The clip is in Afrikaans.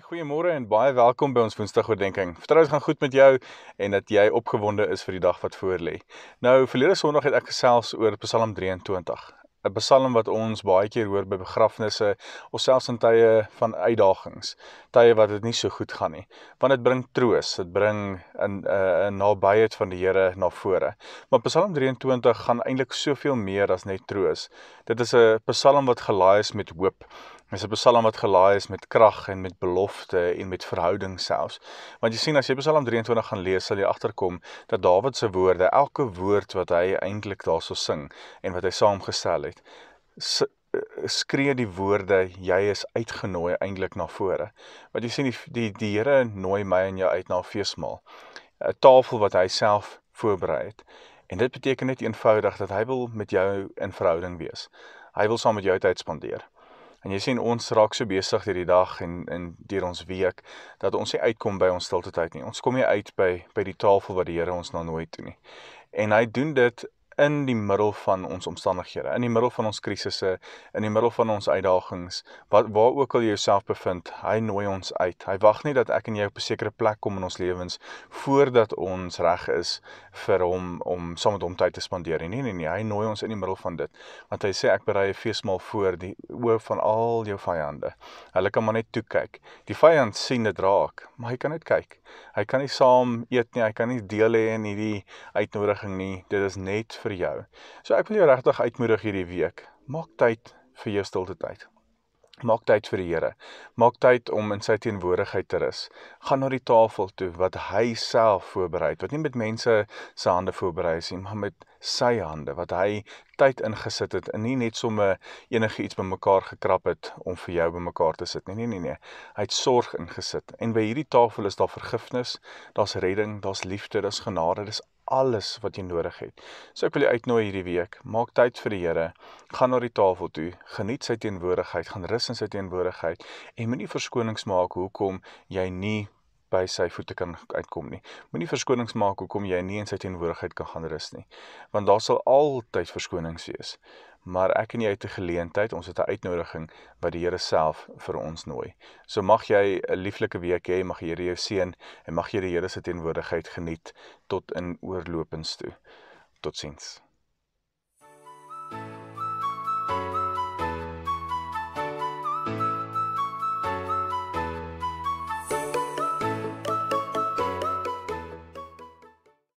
Goeiemôre en baie welkom by ons Woensdagoordenkings. Vertrou dit gaan goed met jou en dat jy opgewonde is vir die dag wat voorlê. Nou, verlede Sondag het ek gesels oor Psalm 23. 'n Psalm wat ons baie keer hoor by begrafnisse of selfs in tye van uitdagings, tye wat dit nie so goed gaan nie. Want dit bring troos, dit bring 'n nabyheid van die Here na vore. Maar Psalm 23 gaan eintlik soveel meer as net troos. Dit is 'n Psalm wat gelaai is met hoop. Dit is 'n Psalm wat gelaai is met krag en met belofte en met verhouding selfs. Want jy sien, as jy Psalm 23 gaan lees, sal jy agterkom dat Dawid se woorde, elke woord wat hy eintlik daarso sing en wat hy saamgestel het, skree die woorde, jy is uitgenooi eintlik na vore. Want jy sien, die Here nooi my en jou uit na 'n feesmaal, 'n tafel wat hy self voorberei het. En dit beteken net eenvoudig dat hy wil met jou in verhouding wees. Hy wil saam met jou tyd spandeer. En jy sien, ons raak so besig deur die dag en deur ons week, dat ons nie uitkom by ons stilte tyd nie. Ons kom nie uit by die tafel wat die Here ons na nooi toe nie. En hy doen dit in die middel van ons omstandighede, in die middel van ons krisisse, in die middel van ons uitdagings, waar ook al jy jouself bevind, hy nooi ons uit. Hy wag nie dat ek en jy op 'n sekere plek kom in ons lewens, voordat ons reg is vir hom, om saam met hom tyd te spandeer. Nee, hy nooi ons in die middel van dit, want hy sê, ek berei 'n feesmaal voor die oë van al jou vyande. Hulle kan maar net toe kyk. Die vyand sien dit raak, maar hy kan net kyk. Hy kan nie saam eet nie, hy kan nie deel hê in hierdie uitnodiging nie, dit is net vir jou. So ek wil jou regtig uitmoedig hierdie week, maak tyd vir jou stilte tyd. Maak tyd vir die Here. Maak tyd om in sy teenwoordigheid te rus. Gaan na die tafel toe wat hy self voorberei het, wat nie met mense se hande voorberei is nie, maar met sy hande, wat hy tyd ingesit het en nie net sommer enige iets bymekaar gekrap het om vir jou bymekaar te sit nie. Nee. Hy het sorg ingesit. En by hierdie tafel is daar vergifnis, daar's redding, daar's liefde, daar's genade, dis alles wat jy nodig het. So ek wil jou uitnooi hierdie week, maak tyd vir die Here, gaan na die tafel toe, geniet sy teenwoordigheid, gaan rus in sy teenwoordigheid, en moenie verskonings maak hoekom jy nie by sy voete kan uitkom nie. Moenie verskonings maak hoekom jy nie in sy teenwoordigheid kan gaan rus nie, want daar sal altyd verskonings wees. Maar ek en jy het 'n geleentheid, ons het 'n uitnodiging wat die Here self vir ons nooi. So mag jy 'n lieflike week hê, mag die Here jou seën en mag jy die Here se teenwoordigheid geniet tot in oorlopends toe. Totsiens.